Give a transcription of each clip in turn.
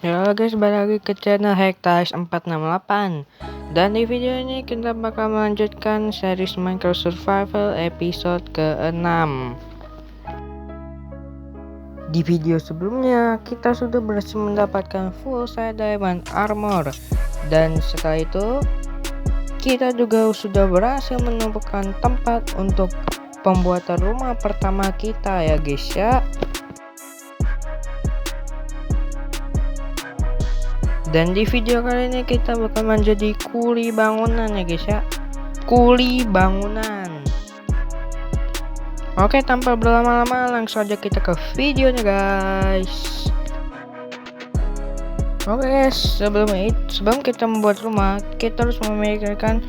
Halo guys, balik lagi ke channel Hektaris 468. Dan di video ini kita bakal melanjutkan series Minecraft Survival episode ke-6. Di video sebelumnya kita sudah berhasil mendapatkan full set diamond armor. Dan setelah itu kita juga sudah berhasil menemukan tempat untuk pembuatan rumah pertama kita ya guys ya. Dan di video kali ini kita bakal menjadi kuli bangunan ya guys ya. Kuli bangunan. Oke, tanpa berlama-lama langsung aja kita ke videonya guys. Oke guys, sebelum kita membuat rumah, kita harus memikirkan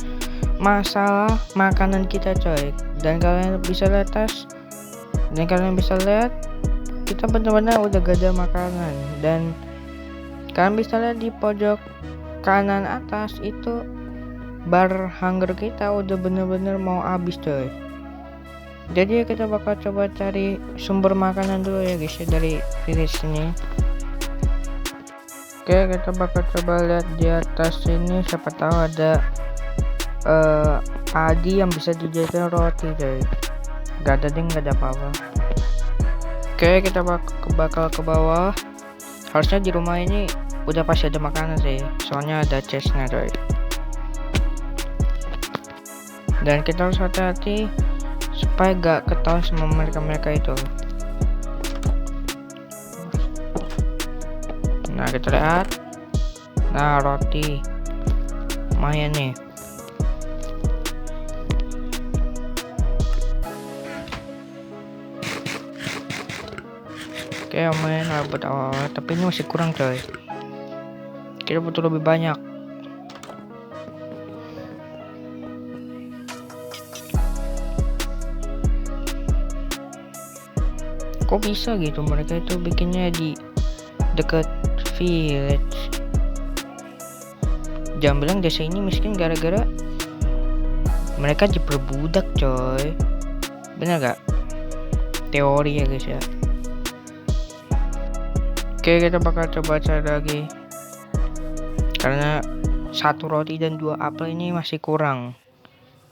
masalah makanan kita coy. Dan kalian bisa lihat kita benar-benar udah gak ada makanan. Dan kalian bisa lihat di pojok kanan atas itu bar hunger kita udah bener-bener mau habis coy. Jadi kita bakal coba cari sumber makanan dulu ya guys ya, dari sini. Oke, kita bakal coba lihat di atas sini, siapa tahu ada padi yang bisa dijadikan roti coy. Gak ada ding, gak ada apa-apa. Oke, kita bakal ke bawah. Harusnya di rumah ini udah pasti ada makanan sih, soalnya ada chestnya coy. Dan kita harus hati-hati supaya gak ketahuan sama mereka itu. Nah, kita lihat. Nah, roti lumayan nih. Oke, lumayan lah buat awal, tapi ini masih kurang coy. Kita butuh lebih banyak. Kok bisa gitu mereka itu bikinnya di dekat village? Jangan bilang desa ini miskin gara-gara mereka diperbudak coy. Bener gak? Teori ya guys ya. Oke, kita bakal coba cari lagi, karena satu roti dan 2 apel ini masih kurang.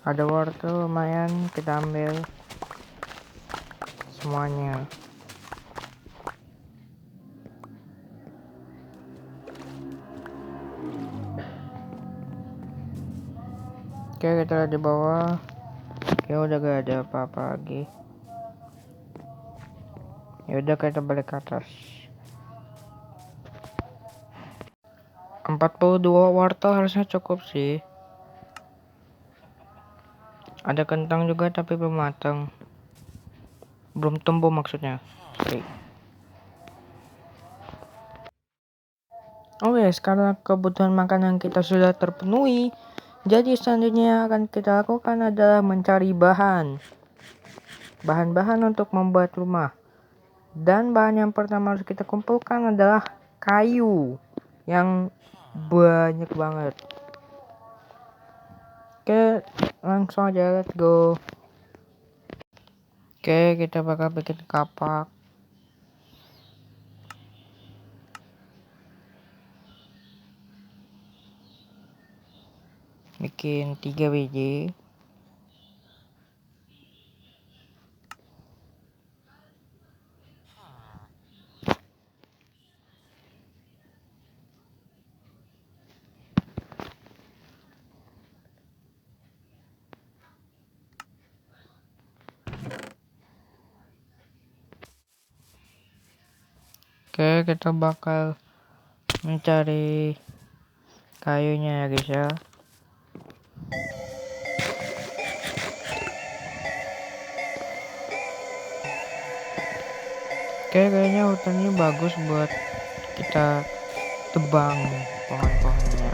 Ada wortel lumayan, kita ambil semuanya. Oke, kita lihat di bawah. Oke, udah gak ada apa-apa lagi. Ya udah, kita balik ke atas. 42 wortel harusnya cukup sih. Ada kentang juga tapi belum matang, belum tumbuh maksudnya. Oke. Oke, sekarang kebutuhan makanan kita sudah terpenuhi. Jadi selanjutnya akan kita lakukan adalah mencari bahan-bahan untuk membuat rumah. Dan bahan yang pertama harus kita kumpulkan adalah kayu yang banyak banget. Oke, langsung aja, let's go. Oke, kita bakal bikin kapak. Bikin 3 biji. Oke, kita bakal mencari kayunya ya guys ya. Oke, kayaknya hutan ini bagus buat kita tebang pohon-pohonnya.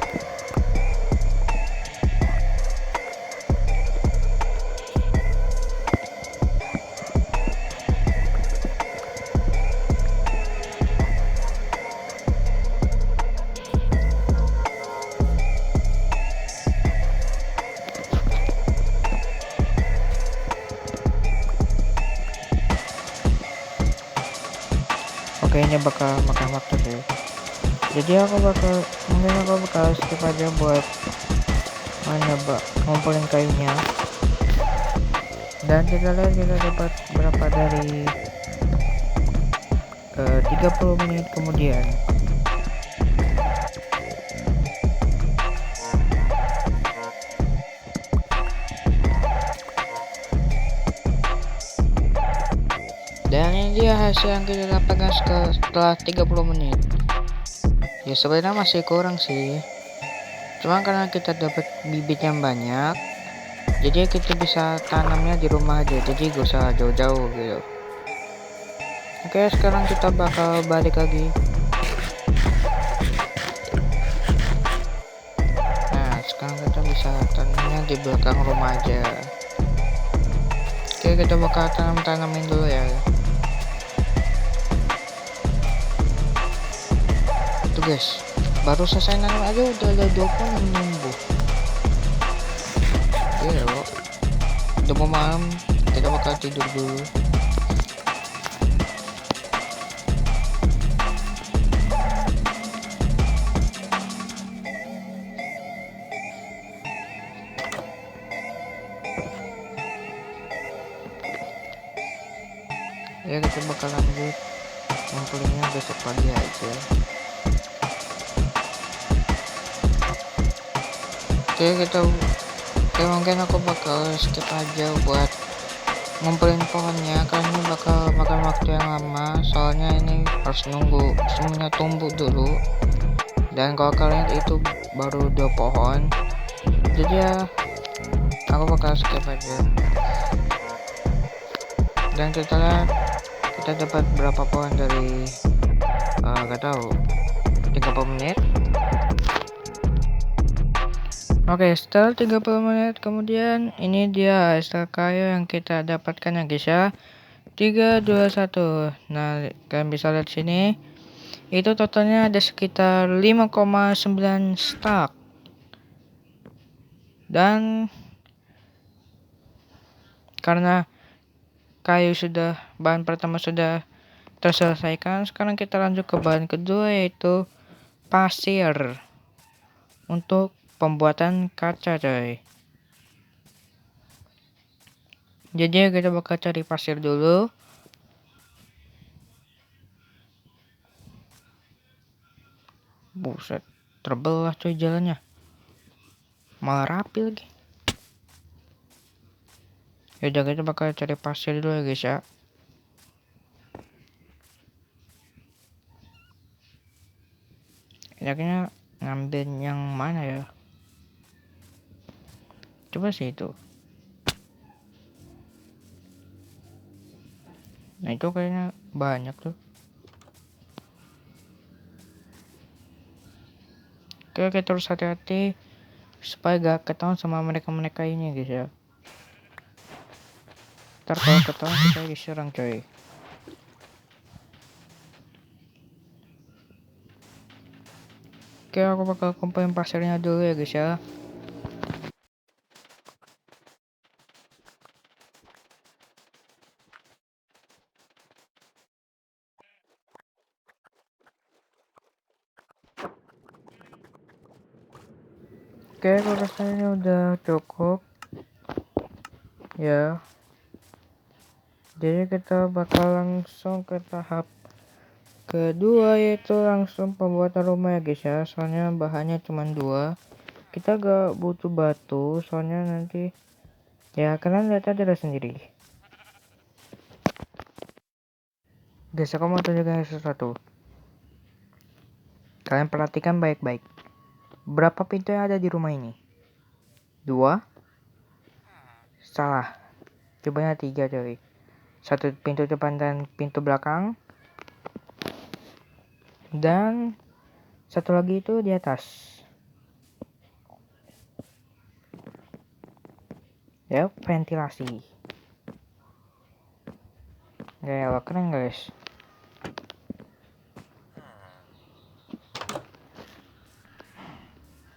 Kayaknya bakal makan waktu deh. Jadi mungkin aku bakal skip aja buat ngumpulin kayunya. Dan kita lihat kita dapat berapa dari 30 menit kemudian. Dan ini dia hasil yang kita dapatkan setelah 30 menit. Ya sebenarnya masih kurang sih. Cuma karena kita dapat bibit yang banyak, jadi kita bisa tanamnya di rumah aja. Jadi gak usah jauh-jauh gitu. Oke, sekarang kita bakal balik lagi. Nah, sekarang kita bisa tanamnya di belakang rumah aja. Oke, kita bakal tanamin dulu ya. Tuh guys, baru selesai nanam aja udah ada 20 yang numbuh. Iya loh, udah mau malam, kita bakal tidur dulu. Ya kita bakal lanjut ngumpulinnya besok pagi aja. Oke, mungkin aku bakal skip aja buat ngumpulin pohonnya karena ini bakal makan waktu yang lama, soalnya ini harus nunggu semuanya tumbuh dulu. Dan kalau kalian itu baru 2 pohon, jadi ya aku bakal skip aja. Dan kita lihat kita dapat berapa pohon dari gak tahu 30 menit. Oke, setelah 30 menit kemudian ini dia hasil kayu yang kita dapatkan ya guys ya. 3, 2, 1. Nah, kalian bisa lihat sini. Itu totalnya ada sekitar 5,9 stack. Dan karena bahan pertama sudah terselesaikan, sekarang kita lanjut ke bahan kedua yaitu pasir untuk pembuatan kaca coy. Jadi kita bakal cari pasir dulu. Buset, terbelah coy jalannya. Malah rapi lagi. Yaudah kita bakal cari pasir dulu ya guys ya. Enaknya ngambil yang mana ya? Coba sih itu. Nah itu kayaknya banyak tuh. Oke, kita harus hati-hati supaya gak ketahuan sama mereka ini guys ya. Ntar kalau ketahuan kita diserang coy. Oke, aku bakal kumpulin pasirnya dulu ya guys ya. Oke, aku rasanya udah cukup ya. Jadi kita bakal langsung ke tahap kedua yaitu langsung pembuatan rumah ya guys ya. Soalnya bahannya cuma 2. Kita gak butuh batu soalnya nanti ya kalian lihat aja sendiri. Guys, aku mau tunjukkan sesuatu. Kalian perhatikan baik-baik. Berapa pintu yang ada di rumah ini? 2? Salah. Cobanya 3 coy. 1 pintu depan dan pintu belakang. Dan 1 lagi itu di atas. Ya, ventilasi. Gaya keren guys.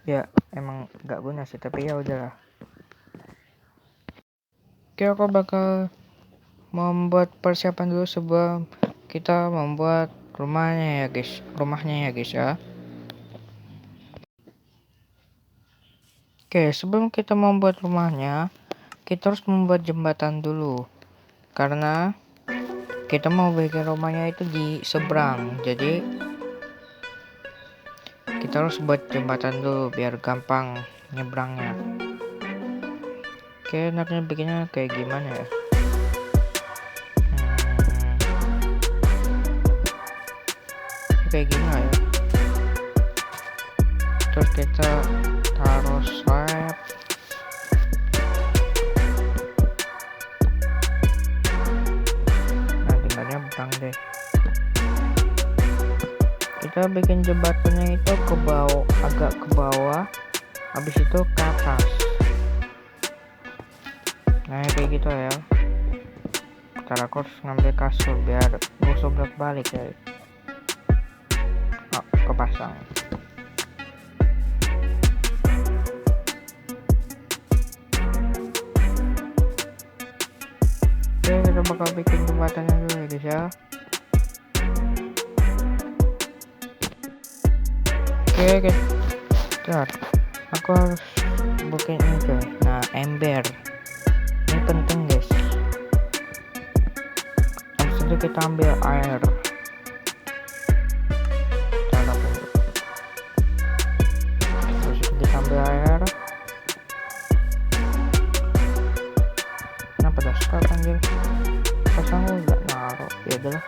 Ya, emang gak guna sih, tapi ya udahlah. Oke, aku bakal membuat persiapan dulu sebelum kita membuat rumahnya ya guys ya. Oke, sebelum kita membuat rumahnya, kita harus membuat jembatan dulu. Karena kita mau bikin rumahnya itu di seberang. Jadi kita harus buat jembatan dulu biar gampang nyebrangnya. Oke, enaknya bikinnya kayak gimana ya? Kayak gini lah ya. Terus kita taruh slab. Nah, tinggal nyebrang deh. Kita bikin jembatannya itu ke bawah, agak ke bawah, habis itu ke atas. Nah, kayak gitu ya. Ntar aku harus ngambil kasur biar musuh balik ya. Oh, kepasang. Oke, kita bakal bikin jembatannya dulu ya guys ya. Oke, bentar. Aku harus bikin ini guys. Nah, ember. Ini penting guys. Habis itu kita ambil air. Terus itu kita ambil air. Nah, pedas sekali anjir. Pasang enggak naruh. Ya udahlah.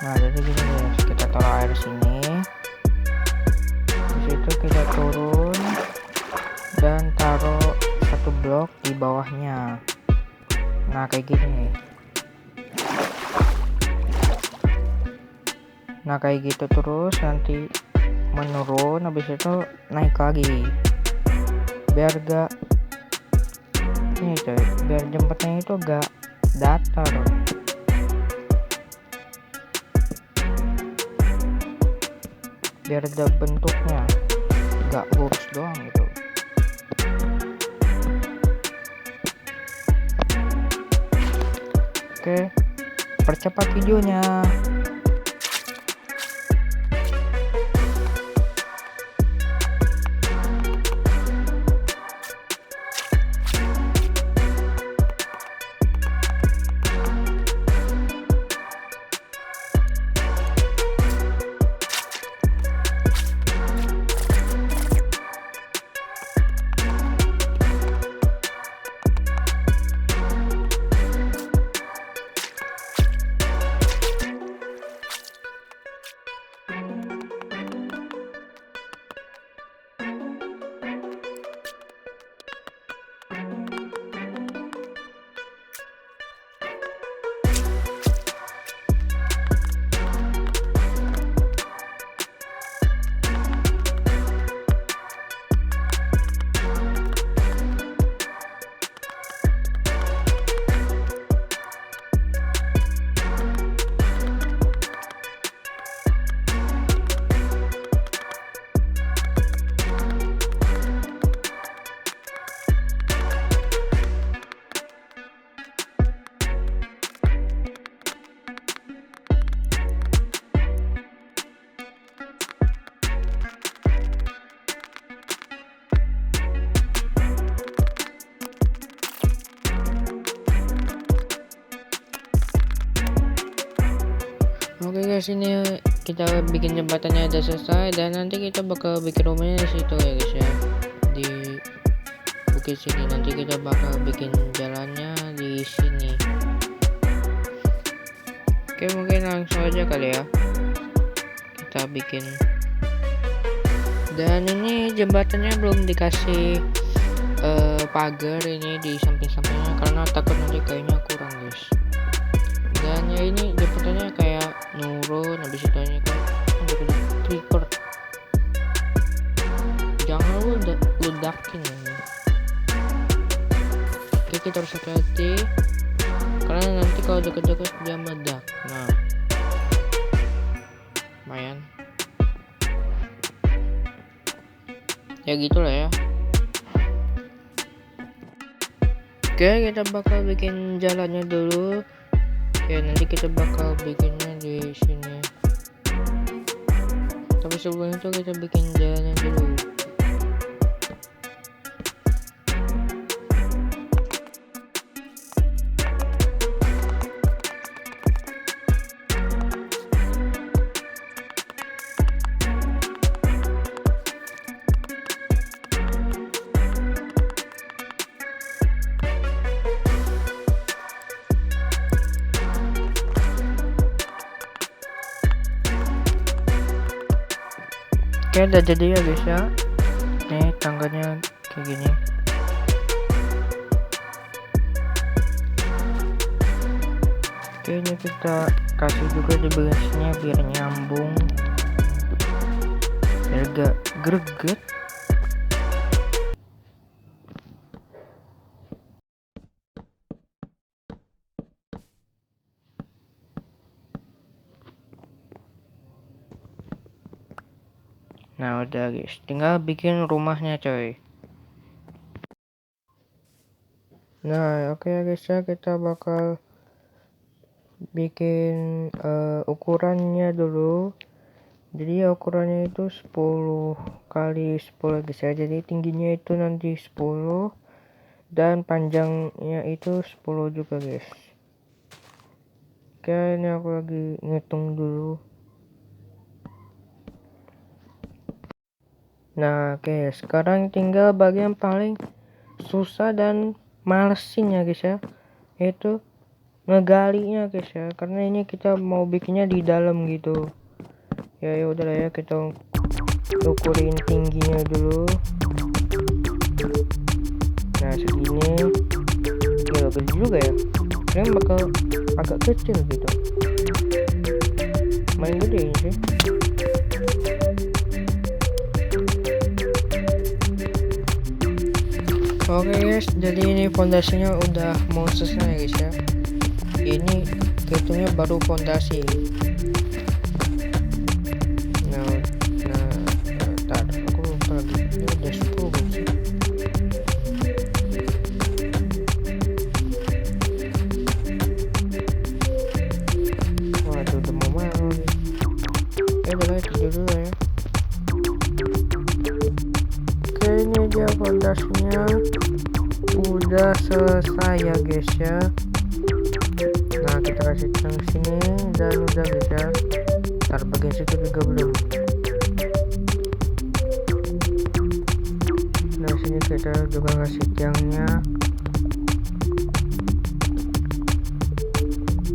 Nah, jadi gini guys, kita taruh air sini. Di situ kita turun dan taruh satu blok di bawahnya. Nah, kayak gini. Nah, kayak gitu terus nanti menurun, habis itu naik lagi. Biar gak ini coy, biar jembatan itu gak datar. Biar ada bentuknya, gak lurus doang gitu. Oke, percepat videonya. Oke guys, ini kita bikin jembatannya udah selesai dan nanti kita bakal bikin rumahnya di situ ya guys ya, di bukit sini. Nanti kita bakal bikin jalannya di sini. Oke, mungkin langsung aja kali ya kita bikin. Dan ini jembatannya belum dikasih pagar ini di samping-sampingnya karena takut nanti kayaknya kurang guys. Dan ya ini jembatannya kayak nurun, habis itu kan ada trigger. Jangan ledakin ini. Oke, kita harus hati-hati karena nanti kalau deket-deket dia meledak. Nah, lumayan ya gitulah ya. Oke, kita bakal bikin jalannya dulu ya, nanti kita bakal bikinnya di sini. Tapi sebelum itu kita bikin jalannya dulu. Oke, udah jadi ya guys ya. Nih tangganya kayak gini. Oke, ini kita kasih juga di bagasnya biar nyambung, biar gak greget. Nah udah guys, tinggal bikin rumahnya coy. Nah oke ya guys ya, kita bakal bikin ukurannya dulu. Jadi ya ukurannya itu 10 kali 10 guys ya. Jadi tingginya itu nanti 10 dan panjangnya itu 10 juga guys. Oke, ini aku lagi ngitung dulu. Nah oke, sekarang tinggal bagian paling susah dan malesin ya guys ya, yaitu ngegalinya guys ya, karena ini kita mau bikinnya di dalam gitu ya. Ya udahlah ya, kita ukurin tingginya dulu. Nah segini ya, gede juga ya, kayaknya bakal agak kecil gitu, main gede ini sih. Oke guys, jadi ini fondasinya udah mau selesai guys ya. Ini hitungnya baru fondasi. Ntar aku lupa lagi, ini udah 10 sih. Waduh, udah mau malam. Udah tidur dulu ya. Oke, ini dia fondasinya udah selesai ya guys ya. Nah kita kasih tang sini dan udah guys ya. Ntar bagian situ juga belum. Nah sini kita juga kasih tiangnya.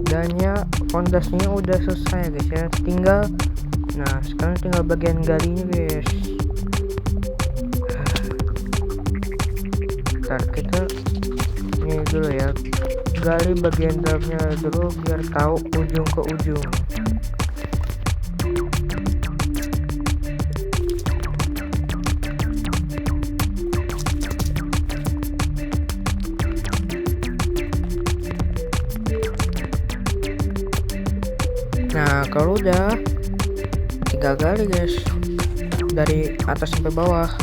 Dan ya fondasinya udah selesai guys ya. Tinggal, nah sekarang tinggal bagian galinya guys. Ntar kita ini dulu ya, gali bagian dalamnya dulu biar tahu ujung ke ujung. Nah kalau udah, tinggal gali guys dari atas sampai bawah.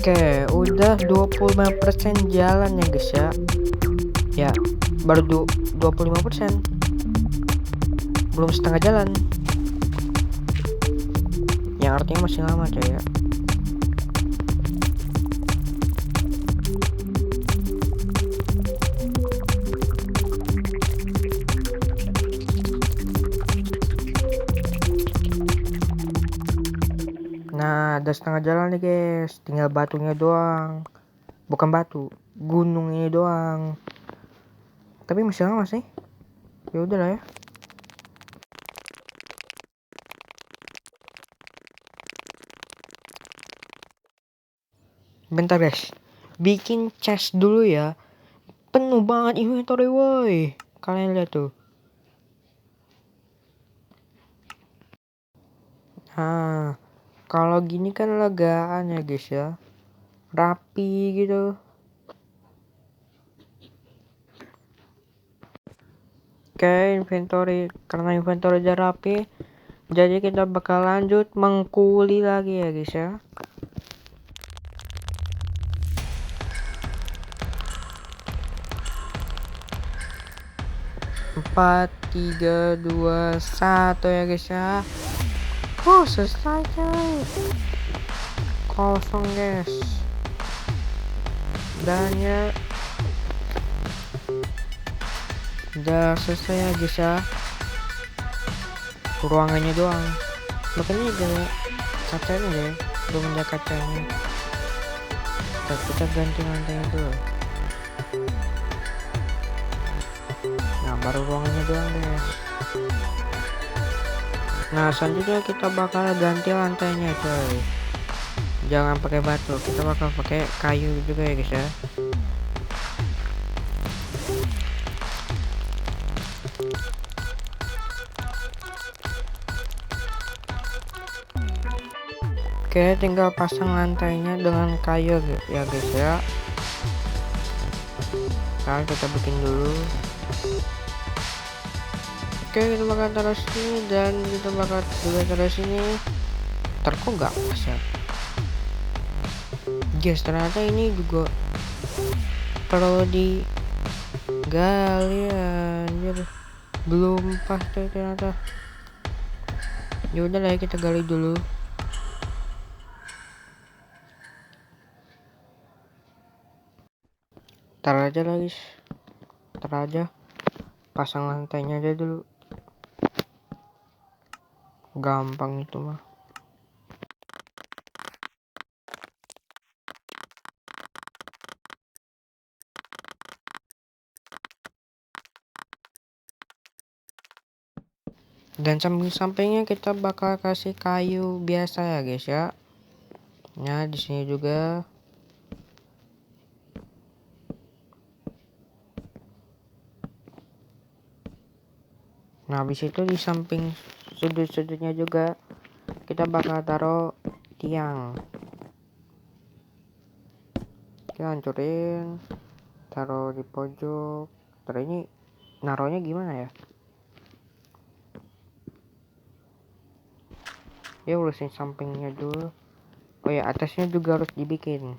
Oke, udah 25% jalan ya guys ya. Ya, baru 25%. Belum setengah jalan. Yang artinya masih lama coy ya. Nah, ada setengah jalan nih guys. Tinggal batunya doang. Bukan batu, gunung ini doang. Tapi masih lama sih. Ya udahlah ya. Bentar guys. Bikin chest dulu ya. Penuh banget inventory woi. kalian lihat tuh. Nah, kalau gini kan legaan ya guys ya, rapi gitu. Oke, inventory, karena inventory udah rapi, jadi kita bakal lanjut mengkuli lagi ya guys ya. Empat, 3, 2, 1 ya guys ya. Selesai coy. Kosong guys. Dan ya udah selesai ya guys ya, ruangannya doang, makanya ada kacanya deh, belum ada kacanya. Kita ganti lantainya dulu. Nah baru ruangannya doang deh. Nah selanjutnya kita bakal ganti lantainya coy, jangan pakai batu, kita bakal pakai kayu juga ya guys ya. Oke, tinggal pasang lantainya dengan kayu ya guys ya. Nah kita bikin dulu. Oke, kita bakal taruh sini dan kita bakal juga taruh sini. Kok nggak pas ya guys, ternyata ini juga perlu digali anjir, belum pas tuh ternyata. Ya udah lah, kita gali dulu. Tar aja lah guys, tar aja, pasang lantainya aja dulu, gampang itu mah. Dan samping-sampingnya kita bakal kasih kayu biasa ya guys ya. Nah di sini juga. Nah habis itu di samping sudut-sudutnya juga kita bakal taruh tiang. Kita hancurin, taruh di pojok. Terus ini naruhnya gimana ya? Ya urusin sampingnya dulu. Oh ya, atasnya juga harus dibikin.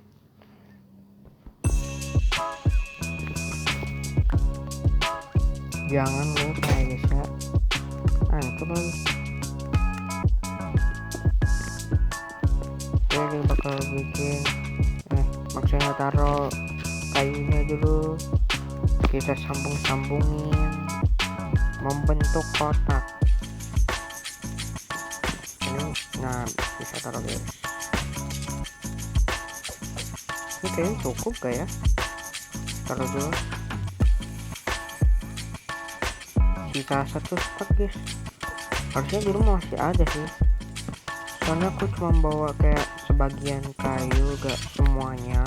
Jangan lupa ya guys ya. Hancur lagi. Oke, kita bakal bikin. Maksudnya taruh kayunya dulu. Kita sambung-sambungin membentuk kotak. Nah bisa taruh guys. Ini kayaknya cukup gak ya, taruh dulu. Sisa satu stok guys, harusnya di rumah masih ada sih, soalnya aku cuma bawa kayak sebagian kayu, gak semuanya.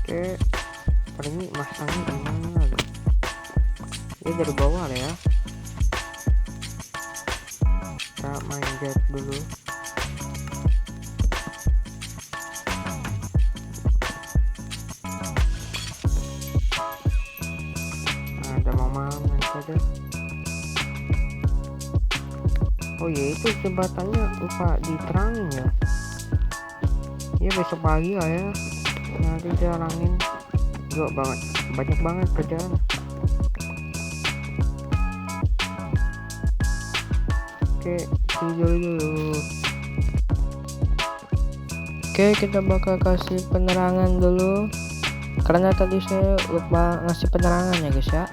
Oke, ini masangnya gimana gitu? Ya dari bawah lah ya, kita manjat dulu. Nah ada mama nanti ada. Oh ya itu jembatannya lupa diterangin ya. Ya besok pagi lah ya, nanti terangin. Gak banget, banyak banget kerjaan. Oke, tidur dulu. Oke, kita bakal kasih penerangan dulu, karena tadi saya lupa ngasih penerangan ya guys ya.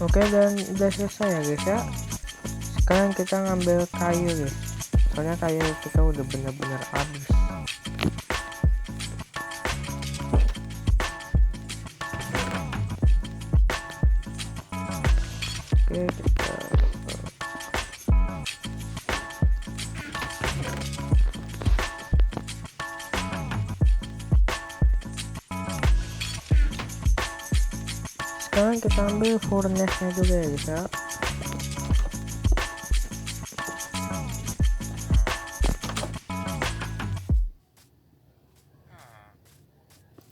Oke, dan udah selesai ya guys ya. Sekarang kita ngambil kayu guys, soalnya kayu kita udah bener-bener habis. Oke, kita sekarang kita ambil furnace-nya juga ya guys ya.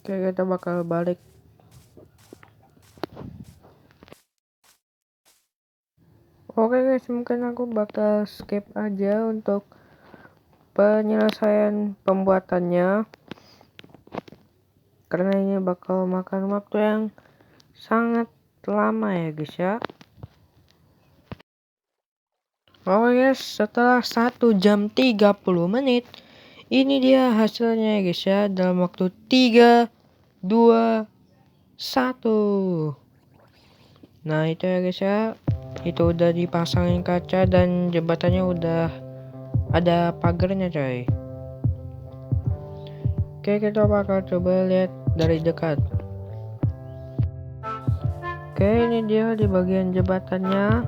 Oke, kita bakal balik. Oke guys, mungkin aku bakal skip aja untuk penyelesaian pembuatannya, karena ini bakal makan waktu yang sangat lama ya guys ya. Oke guys, setelah 1 jam 30 menit ini dia hasilnya ya guys ya, dalam waktu 3, 2, 1. Nah itu ya guys ya, itu udah dipasangin kaca dan jembatannya udah ada pagarnya coy. Oke, kita bakal coba lihat dari dekat. Oke, ini dia di bagian jembatannya.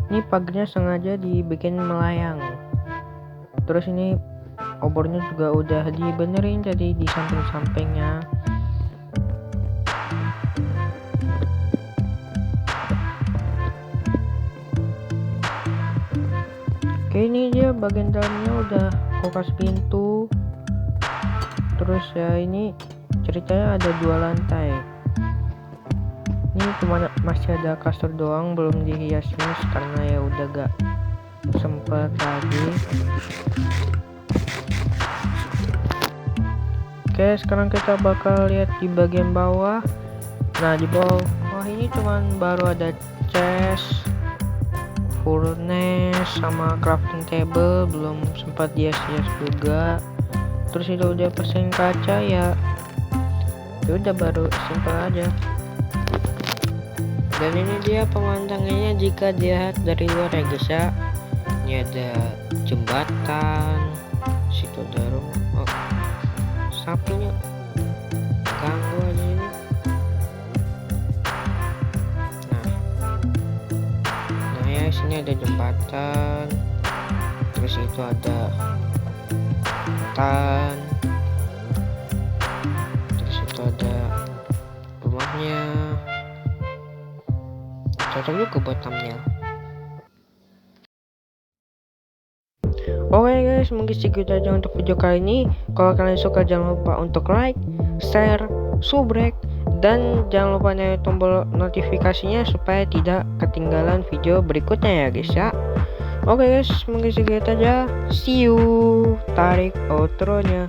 Ini pagarnya sengaja dibikin melayang. Terus ini obornya juga udah dibenerin jadi di samping-sampingnya. Oke, ini dia bagian dalamnya udah aku kasih pintu. Terus ya ini ceritanya ada 2 lantai. Ini cuma masih ada kasur doang, belum dihiasnya karena ya udah gak sempet lagi. Oke, sekarang kita bakal lihat di bagian bawah. Nah di bawah ini cuman baru ada chest, furnace sama crafting table, belum sempat dihias-hias juga. Terus itu udah pasang kaca ya udah baru simpel aja. Dan ini dia pemandangannya jika dilihat dari luar ya guys ya. Ini ada jembatan, situ ada rumah. Oh, sapinya ganggu aja ini. Nah ya sini ada jembatan, terus itu ada hutan, terus itu ada rumahnya. Cocok juga buat thumbnail. Oke guys, mungkin segitu aja untuk video kali ini. Kalau kalian suka jangan lupa untuk like, share, subrek, dan jangan lupa nyalain tombol notifikasinya supaya tidak ketinggalan video berikutnya ya guys ya. Oke guys, mungkin segitu aja. See you. Tarik outro nya.